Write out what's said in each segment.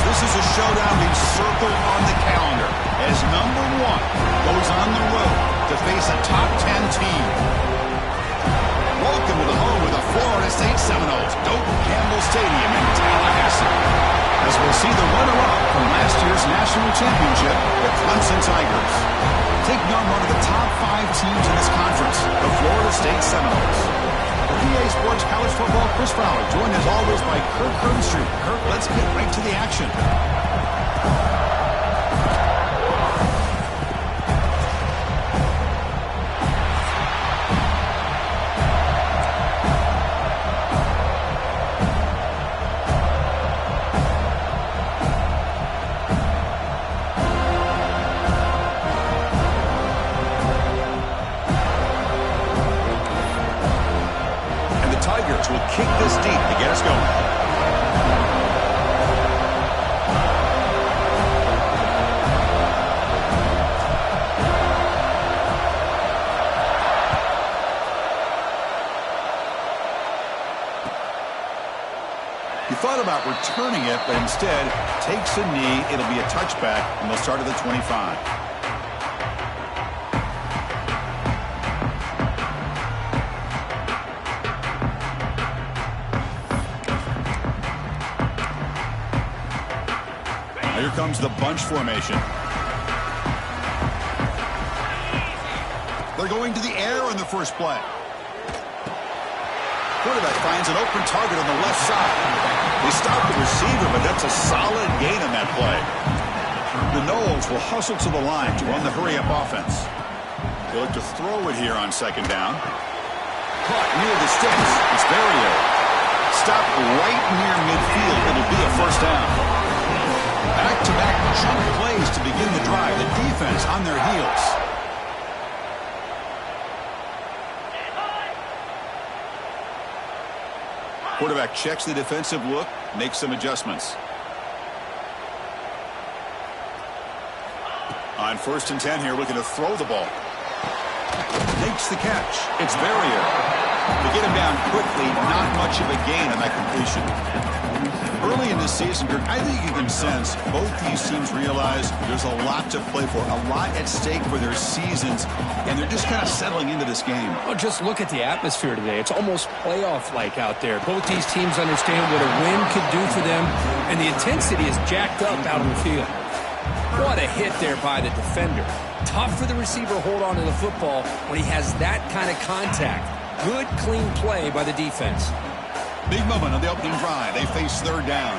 This is a showdown we've circled on the calendar as number 1 goes on the road to face a top 10 team. Welcome to the home of the Florida State Seminoles, Doak Campbell Stadium in Tallahassee, as we'll see the runner-up from last year's national championship, the Clemson Tigers, taking on one of the top 5 teams in this conference, the Florida State Seminoles. PA Sports College Football, Chris Fowler, joined as always by Kirk Herbstreit. Kirk, let's get right to the action. Will kick this deep to get us going. He thought about returning it, but instead takes a knee. It'll be a touchback, and they'll start at the 25. Here comes the bunch formation. They're going to the air on the first play. Quarterback finds an open target on the left side. They stop the receiver, but that's a solid gain on that play. The Noles will hustle to the line to run the hurry-up offense. They look to throw it here on second down. Caught near the sticks. It's Barrier. Stopped right near midfield. It'll be a first down. Back-to-back jump plays to begin the drive. The defense on their heels. Quarterback checks the defensive look, makes some adjustments. On 1st and 10 here, looking to throw the ball. Makes the catch. It's Barrier. To get him down quickly, not much of a gain on that completion. Early in this season, Kirk, I think you can sense both these teams realize there's a lot to play for, a lot at stake for their seasons, and they're just kind of settling into this game. Oh, just look at the atmosphere today. It's almost playoff-like out there. Both these teams understand what a win could do for them, and the intensity is jacked up out on the field. What a hit there by the defender. Tough for the receiver to hold on to the football when he has that kind of contact. Good, clean play by the defense. Big moment on the opening drive. They face third down.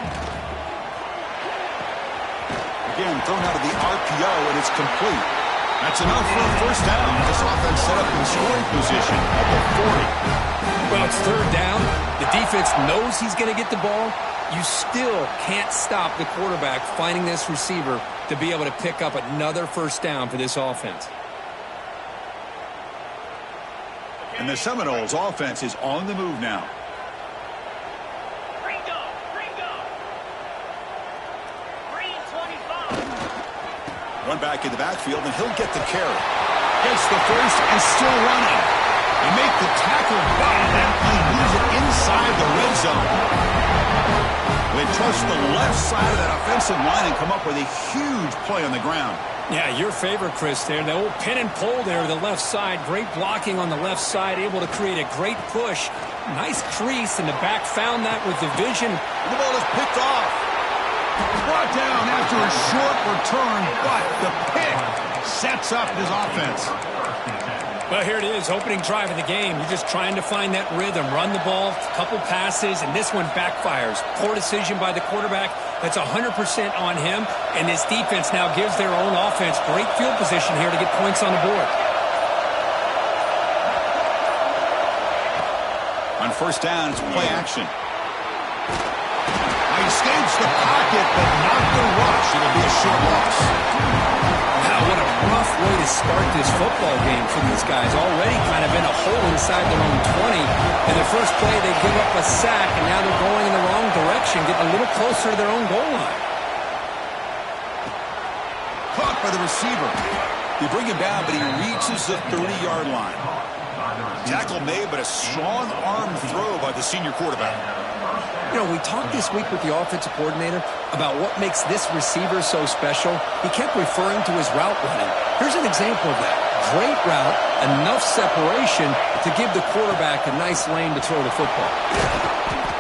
Again, thrown out of the RPO, and it's complete. That's enough for a first down. This offense set up in scoring position at the 40. Well, it's third down. The defense knows he's going to get the ball. You still can't stop the quarterback finding this receiver to be able to pick up another first down for this offense. And the Seminoles offense is on the move now. Run back in the backfield, and he'll get the carry. Gets the first and still running. They make the tackle, but that play moves it inside the red zone. They trust the left side of that offensive line and come up with a huge play on the ground. Yeah, your favorite, Chris, there. The old pin and pull there, the left side. Great blocking on the left side, able to create a great push. Nice crease, and the back found that with the vision. And the ball is picked off. Brought down after a short return, but the pick sets up his offense. Well, here it is, opening drive of the game. You're just trying to find that rhythm, run the ball, a couple passes, and this one backfires. Poor decision by the quarterback. That's 100% on him, and this defense now gives their own offense great field position here to get points on the board. On first down, it's play action. He escapes the pocket, but not the rush. It'll be a short loss. Wow, what a rough way to start this football game for these guys. Already kind of in a hole inside their own 20. In the first play, they give up a sack, and now they're going in the wrong direction, getting a little closer to their own goal line. Caught by the receiver. They bring him down, but he reaches the 30-yard line. Tackle made, but a strong arm throw by the senior quarterback. You know, we talked this week with the offensive coordinator about what makes this receiver so special. He kept referring to his route running. Here's an example of that. Great route, enough separation to give the quarterback a nice lane to throw the football.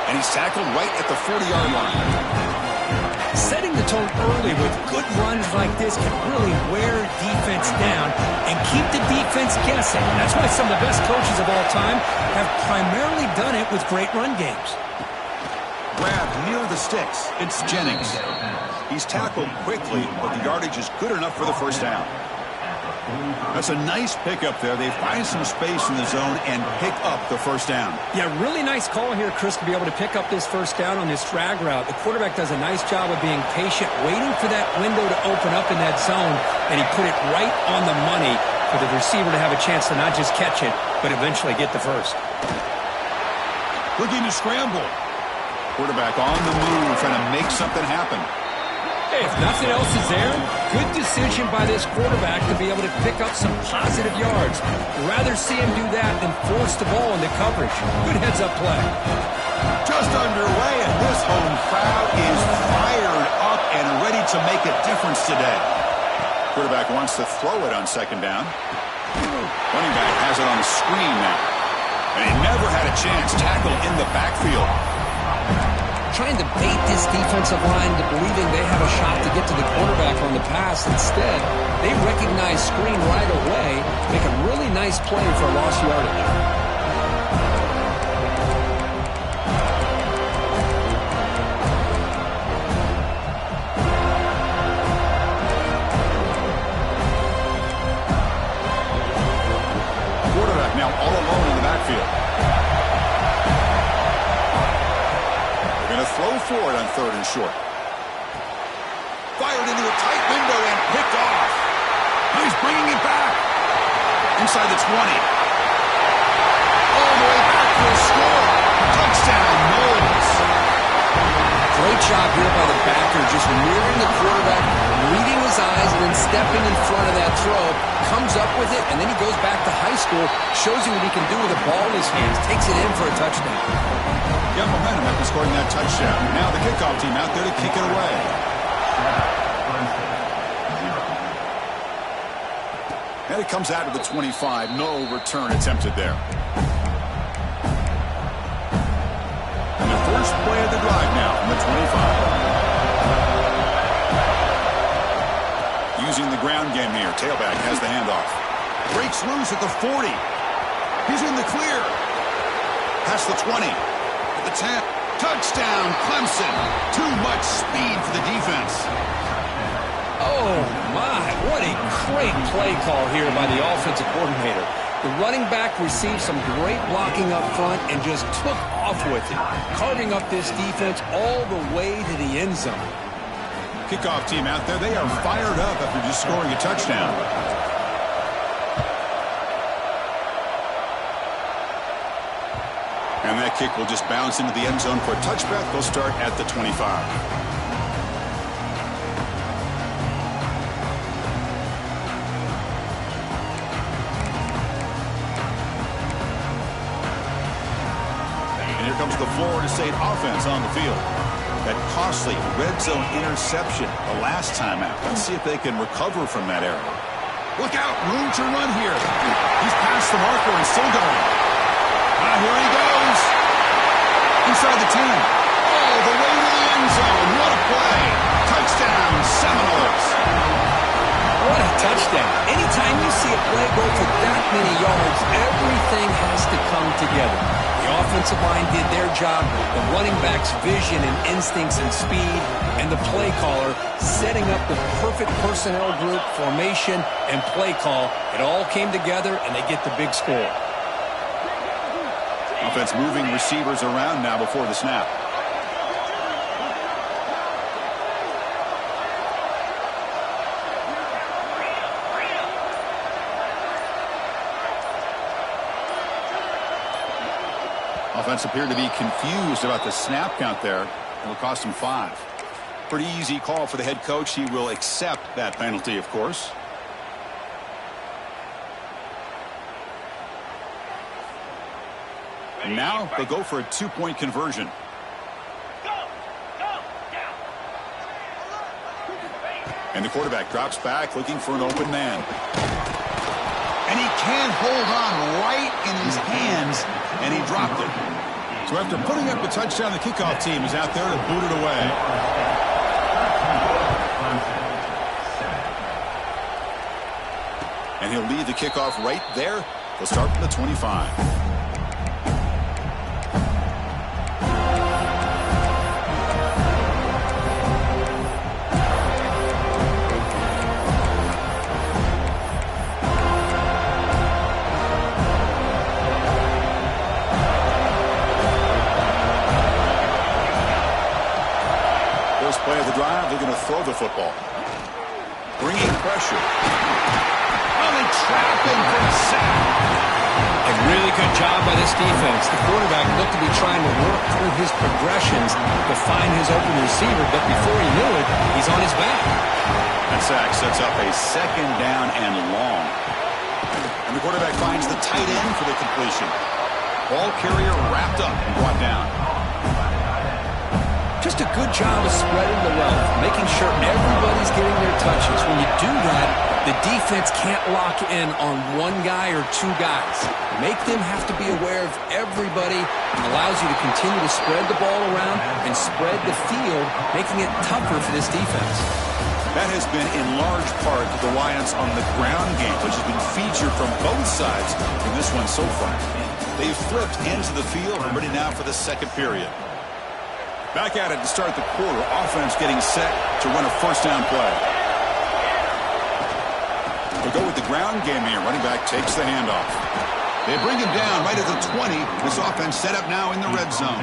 And he's tackled right at the 40-yard line. Setting the tone early with good runs like this can really wear defense down and keep the defense guessing. That's why some of the best coaches of all time have primarily done it with great run games. Grab near the sticks. It's Jennings. He's tackled quickly, but the yardage is good enough for the first down. That's a nice pickup there. They find some space in the zone and pick up the first down. Yeah, really nice call here, Chris, to be able to pick up this first down on this drag route. The quarterback does a nice job of being patient, waiting for that window to open up in that zone, and he put it right on the money for the receiver to have a chance to not just catch it, but eventually get the first. Looking to scramble. Quarterback on the move, trying to make something happen. Hey, if nothing else is there, good decision by this quarterback to be able to pick up some positive yards. Rather see him do that than force the ball into coverage. Good heads-up play. Just underway, and this home crowd is fired up and ready to make a difference today. Quarterback wants to throw it on second down. Running back has it on the screen now. And he never had a chance. Tackle in the backfield. Trying to bait this defensive line to believing they have a shot to get to the quarterback on the pass. Instead, they recognize screen right away, make a really nice play for a lost yardage. Quarterback now all alone in the backfield. Going to throw for it on third and short. Fired into a tight window and picked off. Now he's bringing it back. Inside the 20. All the way back for a score. Touchdown, Knowles. Great job here by the backer, just mirroring the quarterback, reading his eyes, and then stepping in front of that throw. Comes up with it, and then he goes back to high school, shows you what he can do with a ball in his hands, takes it in for a touchdown. Got momentum after scoring that touchdown. Now the kickoff team out there to kick it away. And it comes out of the 25. No return attempted there. And the first play of the drive now from the 25. Using the ground game here. Tailback has the handoff. Breaks loose at the 40. He's in the clear. Past the 20. The 10. Touchdown, Clemson. Too much speed for the defense. Oh, my. What a great play call here by the offensive coordinator. The running back received some great blocking up front and just took off with it, carving up this defense all the way to the end zone. Kickoff team out there. They are fired up after just scoring a touchdown. And that kick will just bounce into the end zone for a touchback. They'll start at the 25. And here comes the Florida State offense on the field. That costly red zone interception the last time out. Let's see if they can recover from that error. Look out, room to run here. He's past the marker and still going. Here he goes. Inside the 10. All the way to the end zone. What a play. Touchdown, Seminoles. What a touchdown. Anytime you see a play go for that many yards, everything has to come together. The offensive line did their job, the running back's vision and instincts and speed, and the play caller setting up the perfect personnel group, formation, and play call. It all came together, and they get the big score. A Offense moving receivers around now before the snap. Offense appeared to be confused about the snap count there. It'll cost him 5. Pretty easy call for the head coach. He will accept that penalty, of course. And now they go for a 2-point conversion. And the quarterback drops back looking for an open man. And he can't hold on right in his hands, and he dropped it. So after putting up the touchdown, the kickoff team is out there to boot it away. And he'll lead the kickoff right there. They'll start from the 25. Play of the drive, they're going to throw the football. Bringing pressure. Only trapping for a sack. A really good job by this defense. The quarterback looked to be trying to work through his progressions to find his open receiver, but before he knew it, he's on his back. That sack sets up a 2nd down and long. And the quarterback finds the tight end for the completion. Ball carrier wrapped up and brought down. Just a good job of spreading the wealth, making sure everybody's getting their touches. When you do that, the defense can't lock in on one guy or 2 guys. Make them have to be aware of everybody, and allows you to continue to spread the ball around and spread the field, making it tougher for this defense. That has been in large part the reliance on the ground game, which has been featured from both sides in this one so far. They've flipped into the field and ready now for the 2nd period. Back at it to start the quarter. Offense getting set to run a 1st down play. They'll go with the ground game here. Running back takes the handoff. They bring him down right at the 20. This offense set up now in the red zone.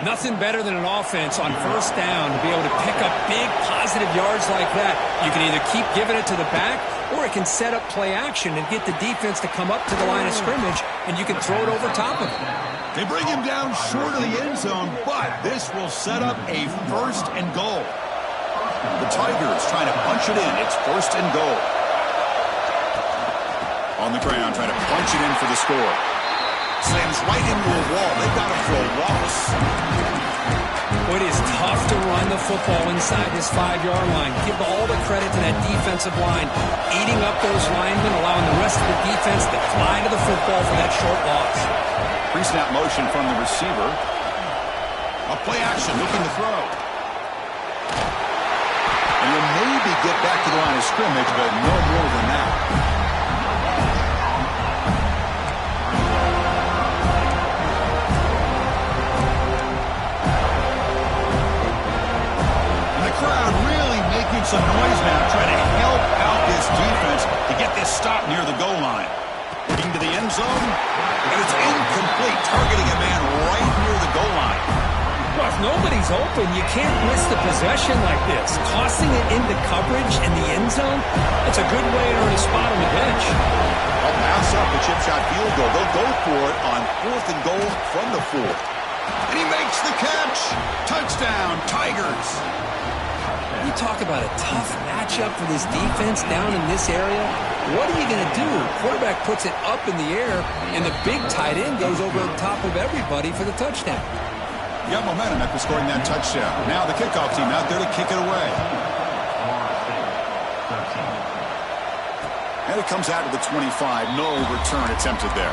Nothing better than an offense on 1st down to be able to pick up big positive yards like that. You can either keep giving it to the back, or it can set up play action and get the defense to come up to the line of scrimmage, and you can throw it over top of them. They bring him down short of the end zone, but this will set up a 1st and goal. The Tigers trying to punch it in. It's 1st and goal. On the ground, trying to punch it in for the score. Slams right into a wall. They've got him for a loss. It is tough to run the football inside this 5-yard line. Give all the credit to that defensive line, eating up those linemen, allowing the rest of the defense to fly to the football for that short loss. Pre-snap motion from the receiver. A play action, looking to throw. And he'll maybe get back to the line of scrimmage, but no more than that. And the crowd really making some noise now, trying to help out this defense to get this stop near the goal line. Into the end zone, and it's incomplete, targeting a man right near the goal line. Well, if nobody's open, you can't miss the possession like this. Tossing it into coverage in the end zone, it's a good way to earn a spot on the bench. I'll pass up the chip shot field goal. They'll go for it on 4th and goal from the 4. And he makes the catch. Touchdown, Tigers. You talk about a tough matchup for this defense down in this area. What are you going to do? Quarterback puts it up in the air, and the big tight end goes over the top of everybody for the touchdown. You got momentum after scoring that touchdown. Now the kickoff team out there to kick it away. And it comes out to the 25. No return attempted there.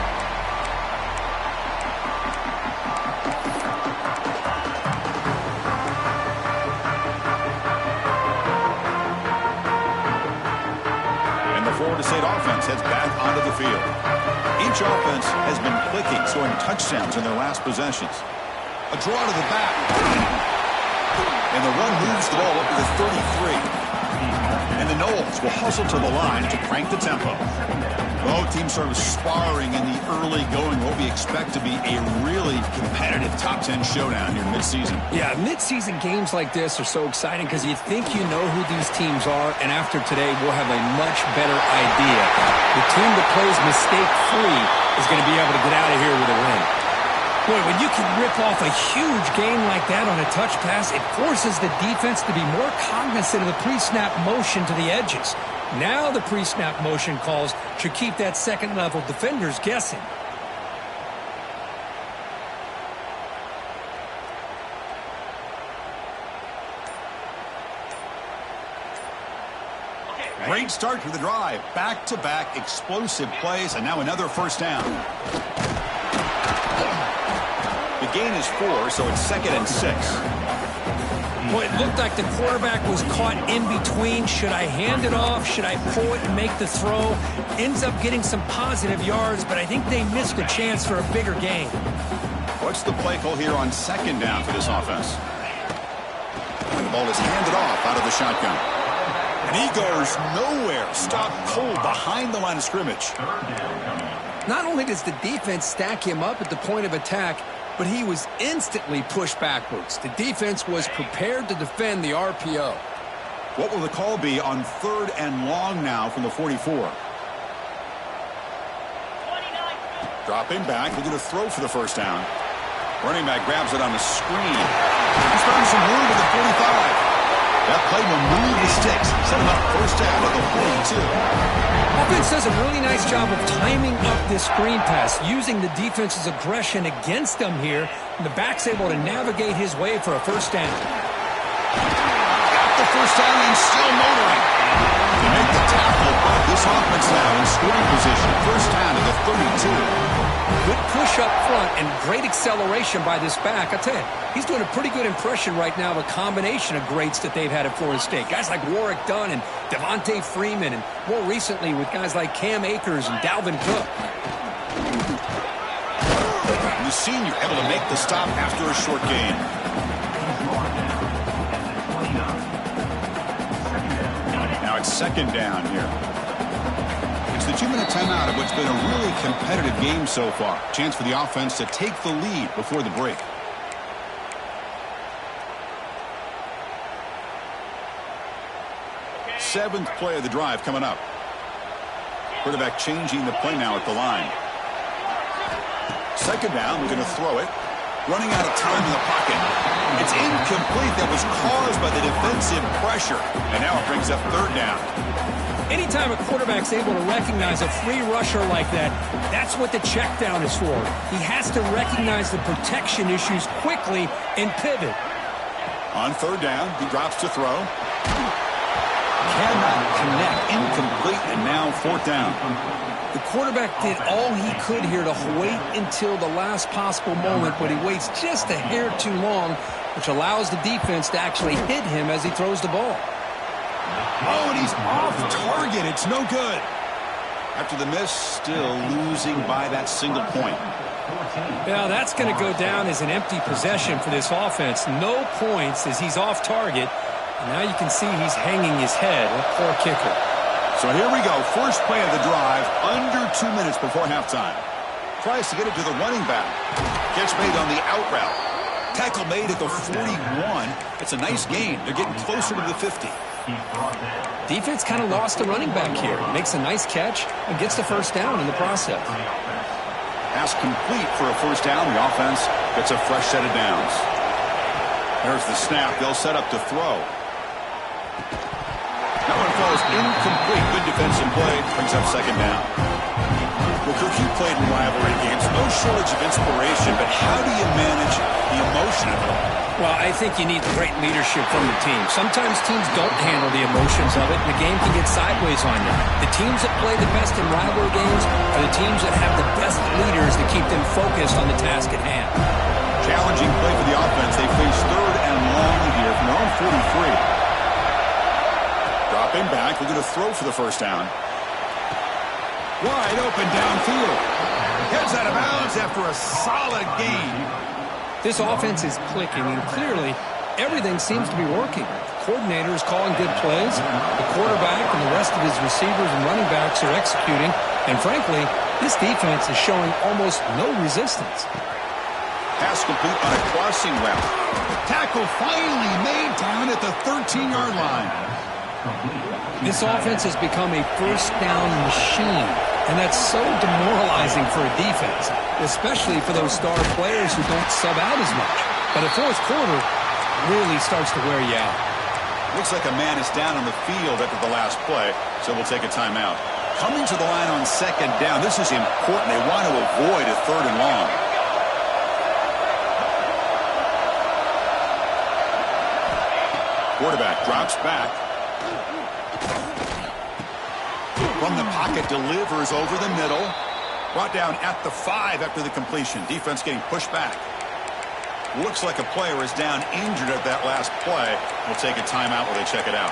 Florida State offense heads back onto the field. Each offense has been clicking, scoring touchdowns in their last possessions. A draw to the back. And the run moves the ball up to the 33. And the Noles will hustle to the line to crank the tempo. Both teams sort of sparring in the early going, what we expect to be a really competitive top 10 showdown here midseason. Yeah, midseason games like this are so exciting because you think you know who these teams are, and after today, we'll have a much better idea. The team that plays mistake-free is going to be able to get out of here with a win. Boy, when you can rip off a huge game like that on a touch pass, it forces the defense to be more cognizant of the pre-snap motion to the edges. Now the pre-snap motion calls should keep that second-level defenders guessing. Great start to the drive. Back-to-back explosive plays, and now another first down. The gain is 4, so it's 2nd and 6. Boy, it looked like the quarterback was caught in between. Should I hand it off? Should I pull it and make the throw? Ends up getting some positive yards, but I think they missed a chance for a bigger gain. What's the play call here on 2nd down for this offense? And the ball is handed off out of the shotgun. And he goes nowhere. Stopped cold behind the line of scrimmage. Not only does the defense stack him up at the point of attack, but he was instantly pushed backwards. The defense was prepared to defend the RPO. What will the call be on 3rd and long now from the 44? Dropping back, looking to throw for the first down. Running back grabs it on the screen. He's found some room at the 45. That play will move the sticks, set him up first down at the 42. Offense does a really nice job of timing up this screen pass, using the defense's aggression against them here, and the back's able to navigate his way for a first down. Got the first down and still motoring. To make the tackle, but this offense now in scoring position. First down at the 32. Good push up front and great acceleration by this back. I tell you, he's doing a pretty good impression right now of a combination of greats that they've had at Florida State. Guys like Warwick Dunn and Devontae Freeman, and more recently with guys like Cam Akers and Dalvin Cook. The senior able to make the stop after a short gain. Now it's 2nd down here. It's the 2-minute timeout of what's been a really competitive game so far. Chance for the offense to take the lead before the break. Seventh play of the drive coming up. Quarterback changing the play now at the line. 2nd down, we're going to throw it. Running out of time in the pocket. It's incomplete. That was caused by the defensive pressure. And now it brings up 3rd down. Anytime a quarterback's able to recognize a free rusher like that, that's what the check down is for. He has to recognize the protection issues quickly and pivot. On 3rd down, he drops to throw. Cannot connect. Incomplete, and now 4th down. The quarterback did all he could here to wait until the last possible moment, but he waits just a hair too long, which allows the defense to actually hit him as he throws the ball. Oh, and he's off target. It's no good. After the miss, still losing by that single point. Yeah, that's going to go down as an empty possession for this offense. No points as he's off target. And now you can see he's hanging his head. Poor kicker. So here we go. First play of the drive, under 2 minutes before halftime. Tries to get it to the running back. Catch made on the out route. Tackle made at the 41. It's a nice gain. They're getting closer to the 50. Defense kind of lost the running back here. Makes a nice catch and gets the first down in the process. Pass complete for a first down. The offense gets a fresh set of downs. There's the snap. They'll set up to throw. That one falls incomplete. Good defensive play. Brings up 2nd down. Well, Cook, you played in rivalry games. No shortage of inspiration, but how do you manage the emotion of it all? Well, I think you need great leadership from the team. Sometimes teams don't handle the emotions of it, and the game can get sideways on you. The teams that play the best in rivalry games are the teams that have the best leaders to keep them focused on the task at hand. Challenging play for the offense. They face 3rd and long here from their own 43. Dropping back, we're going to throw for the first down. Wide open downfield. Heads out of bounds after a solid gain. This offense is clicking, and clearly everything seems to be working. The coordinator is calling good plays. The quarterback and the rest of his receivers and running backs are executing. And frankly, this defense is showing almost no resistance. Pass complete on a crossing route. Tackle finally made down at the 13-yard line. This offense has become a first-down machine, and that's so demoralizing for a defense, especially for those star players who don't sub out as much. But the fourth quarter really starts to wear you out. Looks like a man is down on the field after the last play, so we'll take a timeout. Coming to the line on second down, this is important. They want to avoid a third and long. Quarterback drops back. From the pocket, delivers over the middle. Brought down at the 5 after the completion. Defense getting pushed back. Looks like a player is down injured at that last play. We'll take a timeout while they check it out.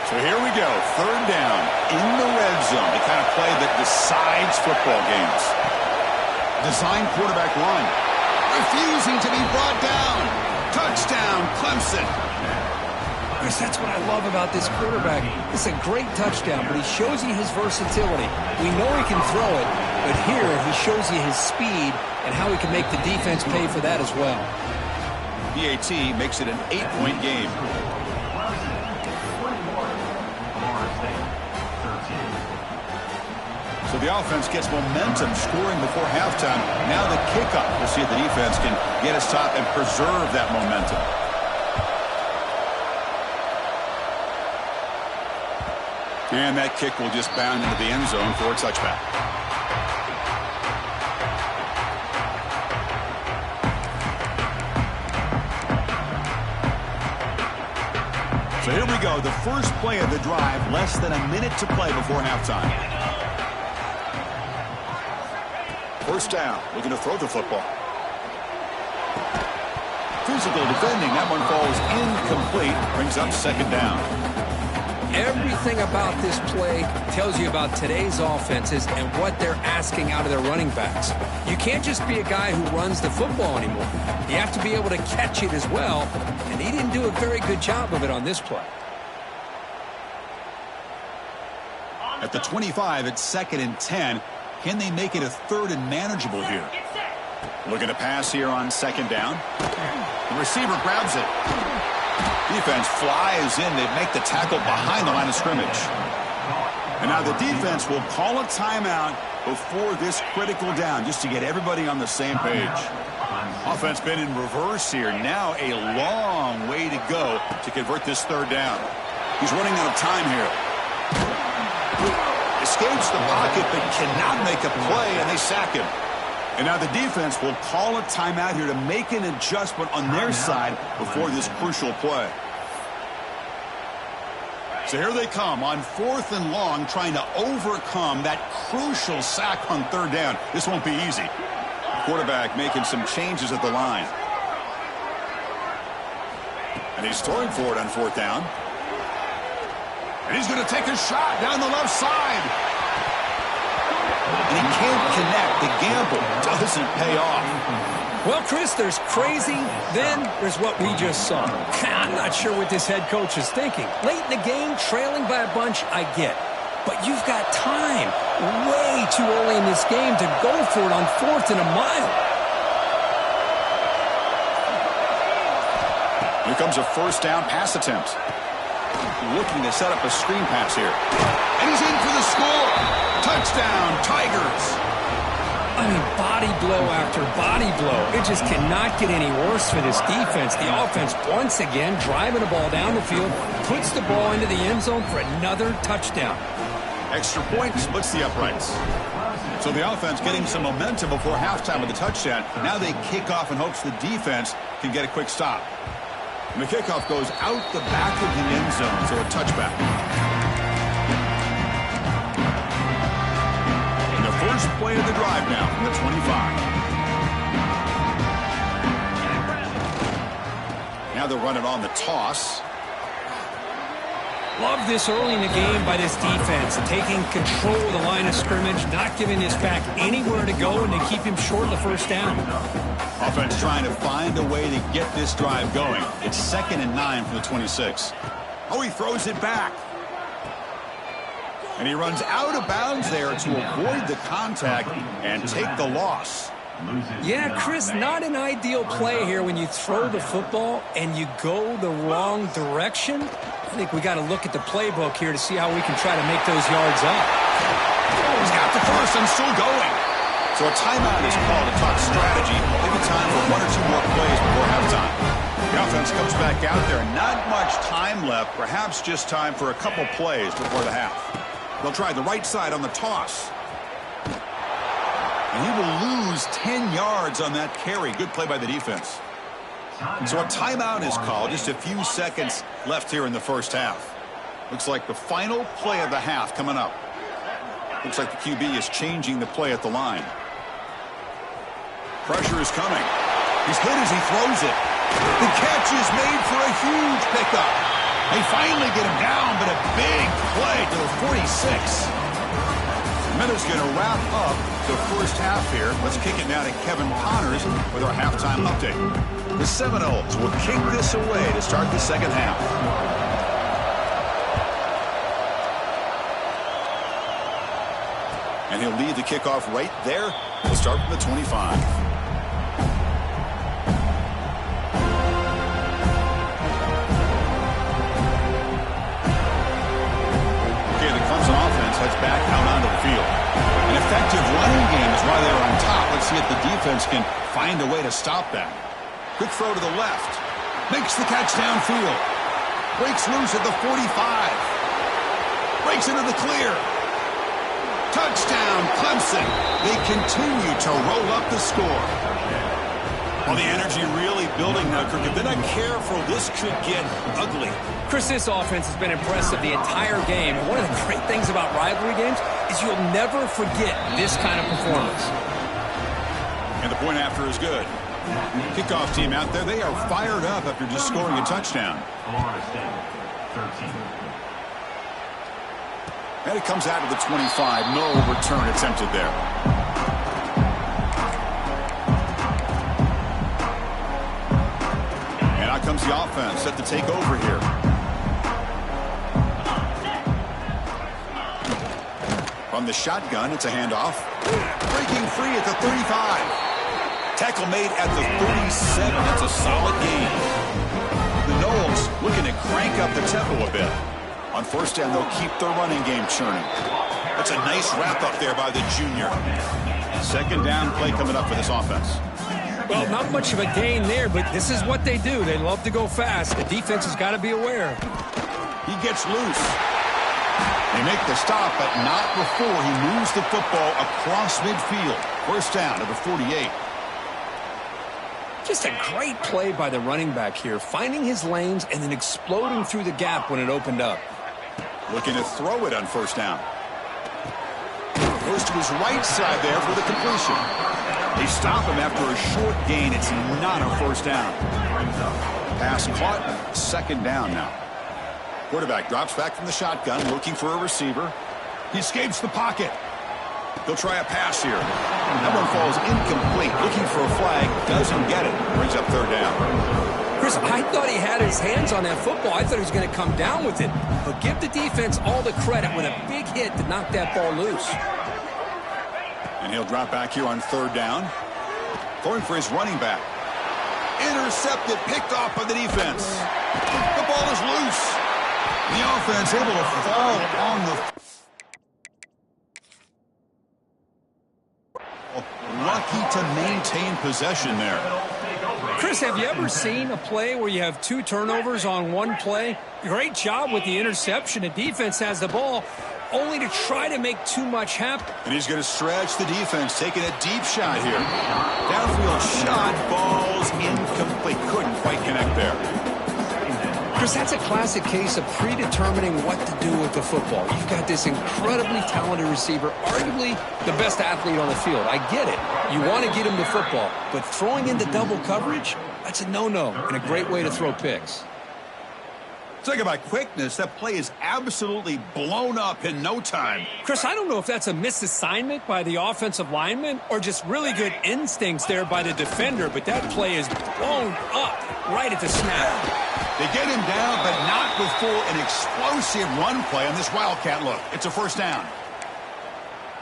So here we go. Third down in the red zone. The kind of play that decides football games. Design quarterback run. Refusing to be brought down. Touchdown, Clemson. Chris, that's what I love about this quarterback. It's a great touchdown, but he shows you his versatility. We know he can throw it, but here he shows you his speed and how he can make the defense pay for that as well. PAT makes it an 8-point game. So the offense gets momentum scoring before halftime. Now the kickoff. We'll see if the defense can get us top and preserve that momentum. And that kick will just bound into the end zone for a touchback. So here we go. The first play of the drive. Less than a minute to play before halftime. First down. Looking to throw the football. Physical defending. That one falls incomplete. Brings up second down. Everything about this play tells you about today's offenses and what they're asking out of their running backs. You can't just be a guy who runs the football anymore. You have to be able to catch it as well, and he didn't do a very good job of it on this play. At the 25, it's 2nd and 10. Can they make it a third and manageable here? Looking to pass here on second down. The receiver grabs it. Defense flies in. They make the tackle behind the line of scrimmage. And now the defense will call a timeout before this critical down just to get everybody on the same page. Offense been in reverse here. Now a long way to go to convert this third down. He's running out of time here. Escapes the pocket but cannot make a play, and they sack him. And now the defense will call a timeout here to make an adjustment on their side before this crucial play. So here they come on 4th and long, trying to overcome that crucial sack on third down. This won't be easy. Quarterback making some changes at the line. And he's throwing for it on 4th down. And he's going to take a shot down the left side. And he can't connect. The gamble doesn't pay off. Well, Chris, there's crazy, then there's what we just saw. I'm not sure what this head coach is thinking. Late in the game, trailing by a bunch, I get. But you've got time, way too early in this game to go for it on 4th and a mile. Here comes a first down pass attempt. Looking to set up a screen pass here. And he's in for the score. Touchdown, Tigers. I mean, body blow after body blow. It just cannot get any worse for this defense. The offense, once again, driving the ball down the field, puts the ball into the end zone for another touchdown. Extra point splits the uprights. So the offense getting some momentum before halftime with the touchdown. Now they kick off in hopes the defense can get a quick stop. And the kickoff goes out the back of the end zone, so a touchback. And the first play of the drive now from the 25. Now they're running on the toss. Love this early in the game by this defense, taking control of the line of scrimmage, not giving this back anywhere to go, and to keep him short of the first down. Offense trying to find a way to get this drive going. It's 2nd and 9 from the 26. Oh, he throws it back. And he runs out of bounds there to avoid the contact and take the loss. Yeah, Chris, not an ideal play here when you throw the football and you go the wrong direction. I think we got to look at the playbook here to see how we can try to make those yards up. He's got the first and still going. So a timeout is called to talk strategy. Maybe time for 1 or 2 more plays before halftime. The offense comes back out there. Not much time left. Perhaps just time for a couple plays before the half. They'll try the right side on the toss. And he will lose 10 yards on that carry. Good play by the defense. So a timeout is called. Just a few seconds left here in the first half. Looks like the final play of the half coming up. Looks like the QB is changing the play at the line. Pressure is coming. He's hit as he throws it. The catch is made for a huge pickup. They finally get him down, but a big play to the 46. Minute's going to wrap up the first half here. Let's kick it now to Kevin Connors with our halftime update. The Seminoles will kick this away to start the second half. And he'll lead the kickoff right there. We'll start from the 25. Clemson offense heads back out onto the field. An effective running game is why they're on top. Let's see if the defense can find a way to stop that. Quick throw to the left. Makes the catch downfield. Breaks loose at the 45. Breaks into the clear. Touchdown, Clemson. They continue to roll up the score. Well, the energy really building now, Kirk. If they're not careful, this could get ugly. Chris, this offense has been impressive the entire game. And one of the great things about rivalry games is you'll never forget this kind of performance. And the point after is good. Kickoff team out there, they are fired up after just scoring a touchdown. And it comes out of the 25. No return attempted there. Comes the offense set to take over here. From the shotgun, it's a handoff. Breaking free at the 35. Tackle made at the 37. That's a solid gain. The Noles looking to crank up the tempo a bit. On first down, they'll keep their running game churning. That's a nice wrap up there by the junior. Second down play coming up for this offense. Well, not much of a gain there, but this is what they do. They love to go fast. The defense has got to be aware. He gets loose. They make the stop, but not before he moves the football across midfield. First down to the 48. Just a great play by the running back here, finding his lanes and then exploding through the gap when it opened up. Looking to throw it on first down. Goes to his right side there for the completion. They stop him after a short gain. It's not a first down. Pass caught. Second down now. Quarterback drops back from the shotgun, looking for a receiver. He escapes the pocket. They'll try a pass here. That one falls incomplete. Looking for a flag. Doesn't get it. Brings up third down. Chris, I thought he had his hands on that football. I thought he was going to come down with it. But give the defense all the credit with a big hit to knock that ball loose. And he'll drop back here on third down. Going for his running back. Intercepted, picked off by the defense. The ball is loose. The offense able to fall on the... Lucky to maintain possession there. Chris, have you ever seen a play where you have 2 turnovers on one play? Great job with the interception. The defense has the ball, only to try to make too much happen. And he's going to stretch the defense, taking a deep shot here. Downfield shot, balls incomplete. Couldn't quite connect there. Chris, that's a classic case of predetermining what to do with the football. You've got this incredibly talented receiver, arguably the best athlete on the field. I get it. You want to get him the football, but throwing into double coverage, that's a no-no and a great way to throw picks. Talk about quickness. That play is absolutely blown up in no time. Chris, I don't know if that's a misassignment by the offensive lineman or just really good instincts there by the defender, but that play is blown up right at the snap. They get him down, but not before an explosive run play on this Wildcat look. It's a first down.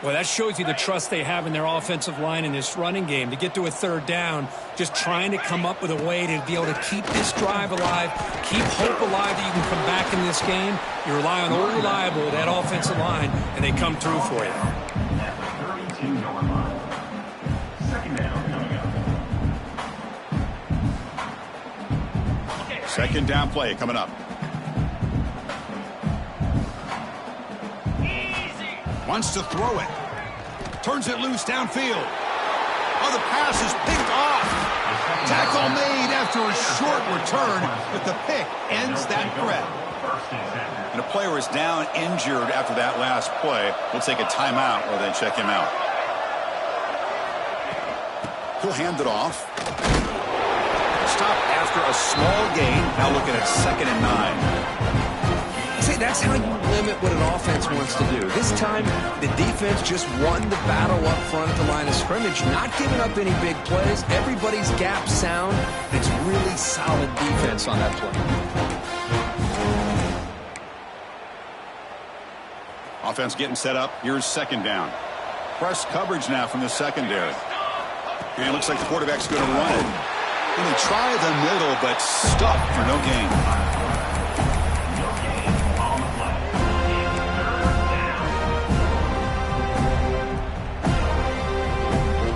Well, that shows you the trust they have in their offensive line in this running game. To get to a third down, just trying to come up with a way to be able to keep this drive alive, keep hope alive that you can come back in this game. You rely on old reliable, that offensive line, and they come through for you. Second down play coming up. Wants to throw it. Turns it loose downfield. Oh, the pass is picked off. Tackle made after a short return, but the pick ends that threat. And a player is down injured after that last play. We'll take a timeout or then check him out. He'll hand it off. Stop after a small gain. Now looking at 2nd and 9. See, that's how you limit what an offense wants to do. This time, the defense just won the battle up front at the line of scrimmage, not giving up any big plays. Everybody's gap sound. It's really solid defense on that play. Offense getting set up. Here's 2nd down. Press coverage now from the secondary. And it looks like the quarterback's going to run it. And they try the middle, but stuck for no gain.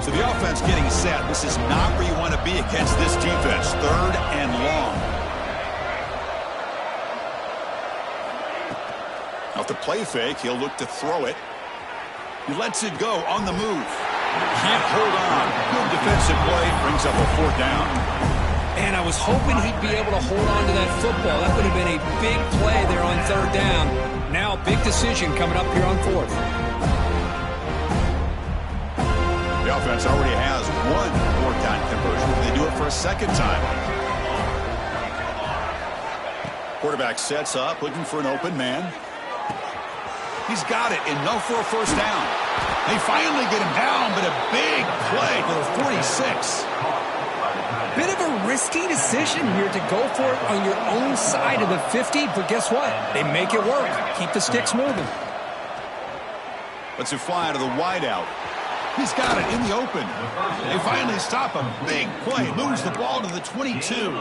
So the offense getting set. This is not where you want to be against this defense. 3rd and long. Off the play fake, he'll look to throw it. He lets it go on the move. Can't hold on. Good defensive play. Brings up a 4th down. And I was hoping he'd be able to hold on to that football. That would have been a big play there on 3rd down. Now, big decision coming up here on 4th. The offense already has 1 4th down conversion. They do it for a 2nd time. Quarterback sets up, looking for an open man. He's got it, enough for a 1st down. They finally get him down, but a big play for the 46. Bit of a risky decision here to go for it on your own side of the 50, but guess what? They make it work. Keep the sticks moving. Lets it fly to the wideout. He's got it in the open. They finally stop him. Big play. Moves the ball to the 22.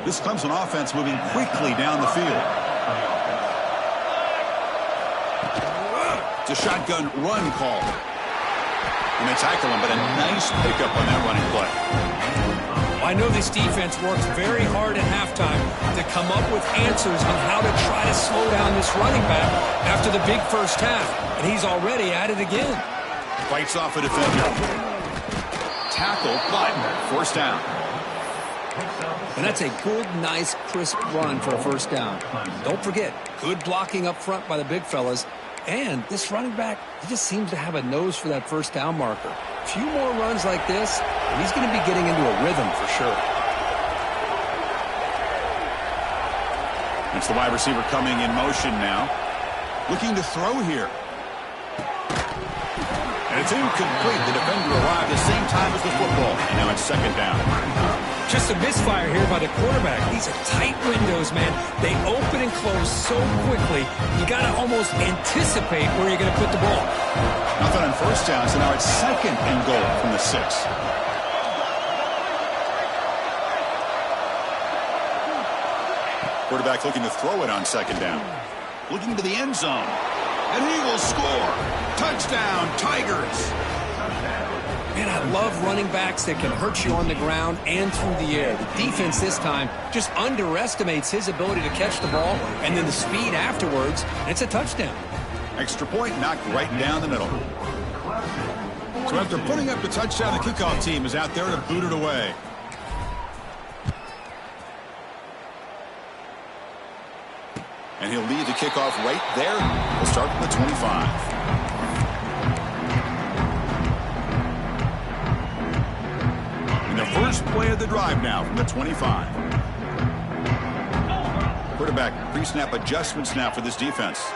This Clemson offense moving quickly down the field. It's a shotgun run call. And they tackle him, but a nice pickup on that running play. I know this defense works very hard at halftime to come up with answers on how to try to slow down this running back after the big first half. And he's already at it again. Fights off a defender. Tackle, but 1st down. And that's a good, nice, crisp run for a 1st down. Don't forget, good blocking up front by the big fellas. And this running back, he just seems to have a nose for that 1st down marker. A few more runs like this, and he's going to be getting into a rhythm for sure. It's the wide receiver coming in motion now. Looking to throw here. And it's incomplete. The defender arrived at the same time as the football. And now it's 2nd down. Just a misfire here by the quarterback. These are tight windows, man. They open and close so quickly, you got to almost anticipate where you're going to put the ball. Nothing on 1st down, so now it's 2nd and goal from the 6. Quarterback looking to throw it on 2nd down. Looking to the end zone. And he will score. Touchdown, Tigers. Man, I love running backs that can hurt you on the ground and through the air. The defense this time just underestimates his ability to catch the ball and then the speed afterwards. It's a touchdown. Extra point knocked right down the middle. So after putting up the touchdown, the kickoff team is out there to boot it away. And he'll lead the kickoff right there. We'll start from the 25. And the first play of the drive now from the 25. Quarterback pre-snap adjustments now for this defense.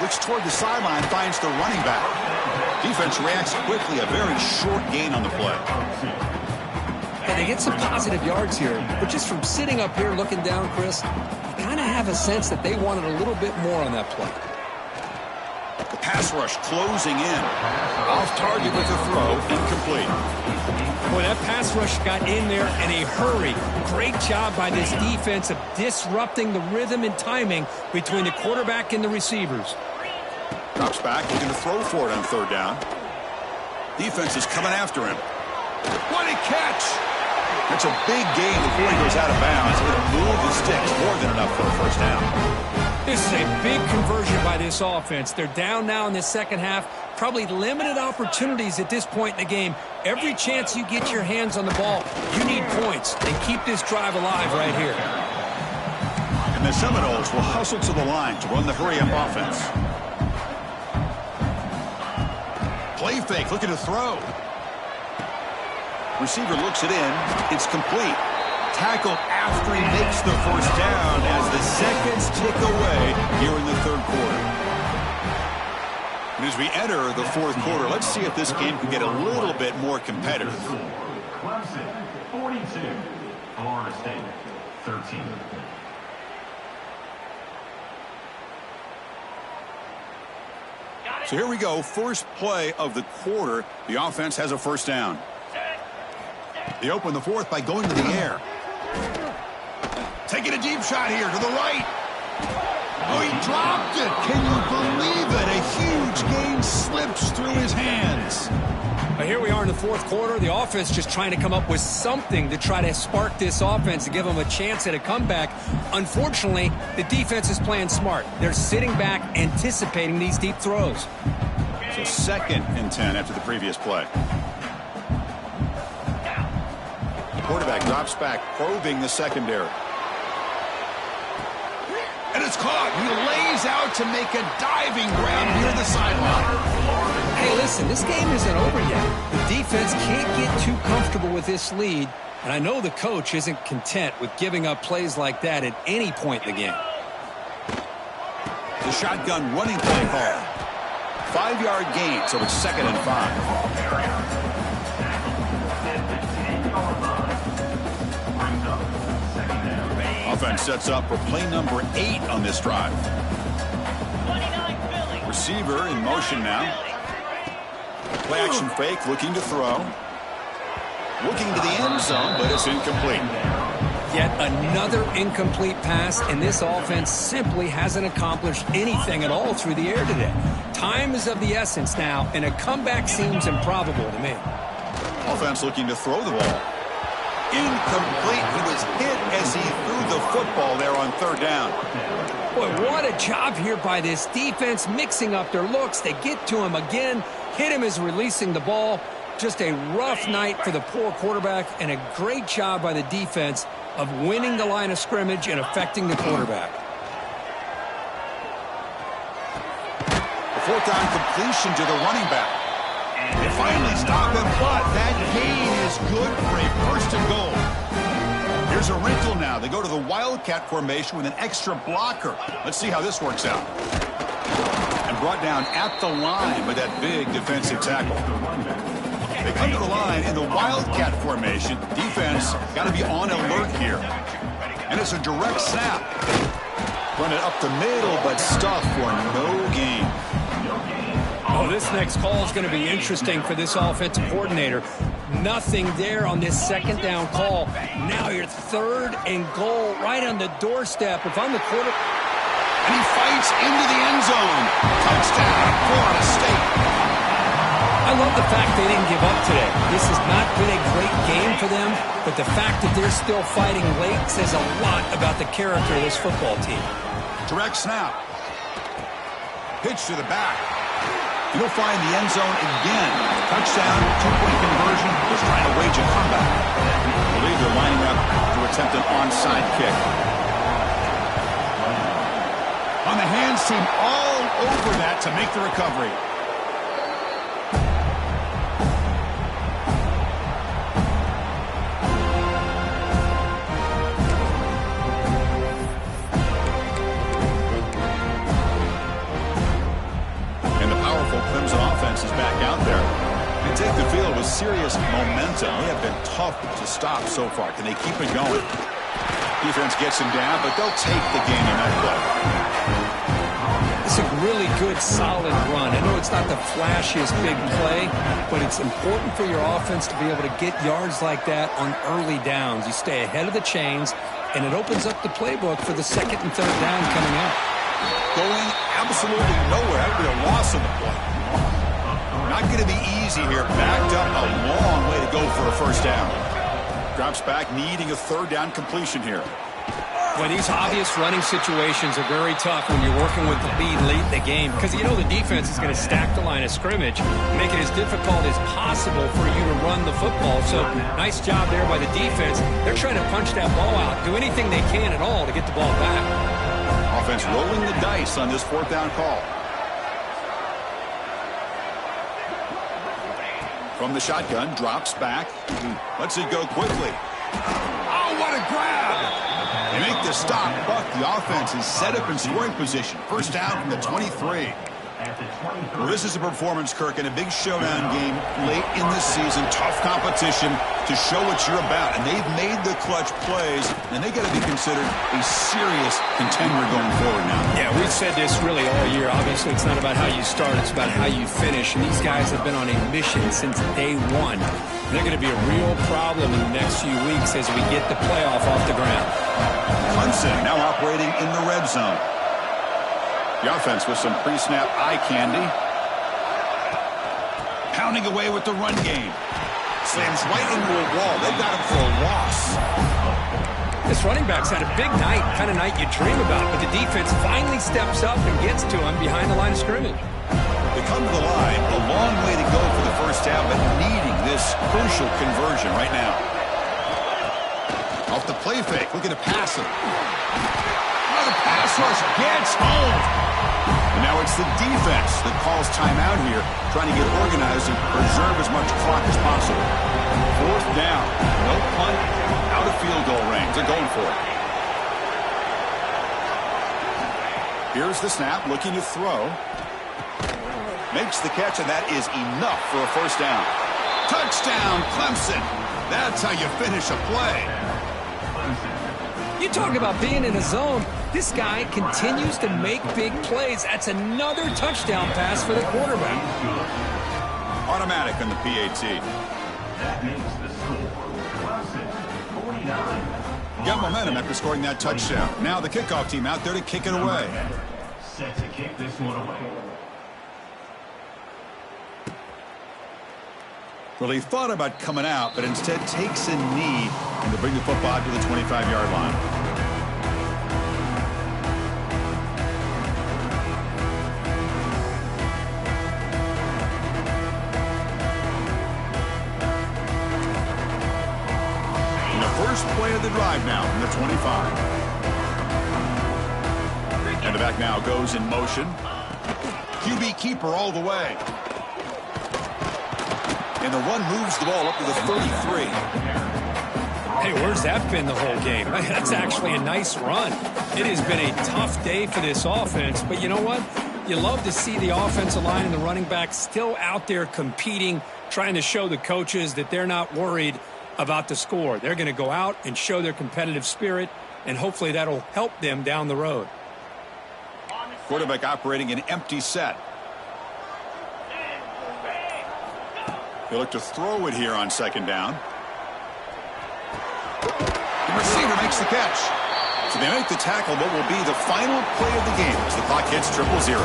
Looks toward the sideline, finds the running back. Defense reacts quickly, a very short gain on the play. And they get some positive yards here, but just from sitting up here looking down, Chris, you kind of have a sense that they wanted a little bit more on that play. The pass rush closing in. Off target with the throw, incomplete. Boy, that pass rush got in there in a hurry. Great job by this defense of disrupting the rhythm and timing between the quarterback and the receivers. Drops back, looking to throw for it on third down. Defense is coming after him. What a catch! That's a big gain before he goes out of bounds. It'll move the sticks more than enough for a first down. This is a big conversion by this offense. They're down now in the second half. Probably limited opportunities at this point in the game. Every chance you get your hands on the ball, you need points. And keep this drive alive right here. And the Seminoles will hustle to the line to run the hurry-up offense. Play fake, looking to throw. Receiver looks it in. It's complete. Tackled after he makes the first down as the seconds tick away here in the third quarter. And as we enter the fourth quarter, let's see if this game can get a little bit more competitive. Clemson, 42. Florida State, 13. So here we go. First play of the quarter. The offense has a first down. They open the fourth by going to the air. Taking a deep shot here to the right. Oh, he dropped it. Can you believe it? A huge gain slips through his hands. But here we are in the fourth quarter. The offense just trying to come up with something to try to spark this offense to give them a chance at a comeback. Unfortunately, the defense is playing smart. They're sitting back, anticipating these deep throws. So 2nd and 10 after the previous play. The quarterback drops back, probing the secondary. And it's caught. He lays out to make a diving grab near the sideline. Hey, listen, this game isn't over yet. The defense can't get too comfortable with this lead, and I know the coach isn't content with giving up plays like that at any point in the game. The shotgun running play call. 5-yard gain, so it's 2nd and 5. Offense sets up for play number 8 on this drive. Receiver in motion now. Play action fake, looking to throw. Looking to the end zone, but it's incomplete. Yet another incomplete pass, and this offense simply hasn't accomplished anything at all through the air today. Time is of the essence now, and a comeback seems improbable to me. Offense looking to throw the ball. Incomplete. He was hit as he threw the football there on third down. Boy, what a job here by this defense, mixing up their looks. They get to him again, hit him as releasing the ball. Just a rough night for the poor quarterback, and a great job by the defense of winning the line of scrimmage and affecting the quarterback. The fourth down completion to the running back. They finally stop him, but that gain is good for a first and goal. Here's a wrinkle now. They go to the Wildcat formation with an extra blocker. Let's see how this works out. And brought down at the line by that big defensive tackle. They come to the line in the Wildcat formation. Defense got to be on alert here. And it's a direct snap. Run it up the middle, but stuffed for no gain. Oh, this next call is going to be interesting for this offensive coordinator. Nothing there on this second down call. Now you're 3rd and goal right on the doorstep. If I'm the quarterback. And he fights into the end zone. Touchdown, Florida State. I love the fact they didn't give up today. This has not been a great game for them, but the fact that they're still fighting late says a lot about the character of this football team. Direct snap. Pitch to the back. He'll find the end zone again. Touchdown, 2-point conversion. Just trying to wage a comeback. I believe they're lining up to attempt an onside kick. On the hands team all over that to make the recovery. Clemson offense is back out there. They take the field with with serious momentum. They have been tough to stop so far. Can they keep it going? Defense gets him down, but they'll take the game in that play. It's a really good, solid run. I know it's not the flashiest big play, but it's important for your offense to be able to get yards like that on early downs. You stay ahead of the chains, and it opens up the playbook for the second and third down coming out. Going absolutely nowhere. That would be a loss on the play. Not going to be easy here. Backed up a long way to go for a first down. Drops back, needing a third down completion here. Well, these obvious running situations are very tough when you're working with the lead late in the game, because you know the defense is going to stack the line of scrimmage, make it as difficult as possible for you to run the football. So nice job there by the defense. They're trying to punch that ball out, do anything they can at all to get the ball back. Offense rolling the dice on this fourth down call. From the shotgun, drops back. Lets it go quickly. Oh, what a grab! They make the stop, but the offense is set up in scoring position. First down from the 23. Well, this is a performance, Kirk, in a big showdown game late in the season. Tough competition to show what you're about. And they've made the clutch plays, and they got to be considered a serious contender going forward now. Yeah, we've said this really all year. Obviously, it's not about how you start. It's about how you finish. And these guys have been on a mission since day one. They're going to be a real problem in the next few weeks as we get the playoff off the ground. Clemson now operating in the red zone. The offense with some pre-snap eye candy. Pounding away with the run game. Slams right into a wall. They've got him for a loss. This running back's had a big night, kind of night you dream about, but the defense finally steps up and gets to him behind the line of scrimmage. They come to the line, a long way to go for the first down, but needing this crucial conversion right now. Off the play fake, looking to pass it. Another pass rush gets home. And now it's the defense that calls timeout here, trying to get organized and preserve as much clock as possible. Fourth down, no punt, out of field goal range. They're going for it. Here's the snap, looking to throw. Makes the catch, and that is enough for a first down. Touchdown, Clemson. That's how you finish a play. You talk about being in a zone. This guy continues to make big plays. That's another touchdown pass for the quarterback. Automatic on the PAT. That makes the score. Clemson, 49. Got momentum after scoring that touchdown. Now the kickoff team out there to kick it away. Set to kick this one away. Well, he thought about coming out, but instead takes a knee and to bring the football to the 25-yard line. And the first play of the drive now from the 25. And the back now goes in motion. QB keeper all the way. And the run moves the ball up to the 33. Hey, where's that been the whole game? That's actually a nice run. It has been a tough day for this offense, but you know what? You love to see the offensive line and the running back still out there competing, trying to show the coaches that they're not worried about the score. They're going to go out and show their competitive spirit, and hopefully that'll help them down the road. Quarterback operating an empty set. He'll look to throw it here on second down. The receiver makes the catch. So they make the tackle, what will be the final play of the game as the clock hits 0-0.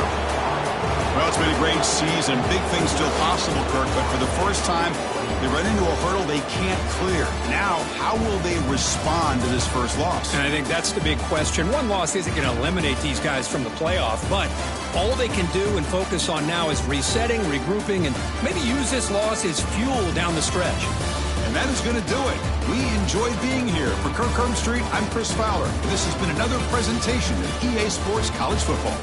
Well, it's been a great season. Big things still possible, Kirk, but for the first time, they run into a hurdle they can't clear. Now, how will they respond to this first loss? And I think that's the big question. One loss isn't going to eliminate these guys from the playoff, but all they can do and focus on now is resetting, regrouping, and maybe use this loss as fuel down the stretch. And that is going to do it. We enjoyed being here. For Kirk Street, I'm Chris Fowler. This has been another presentation of EA Sports College Football.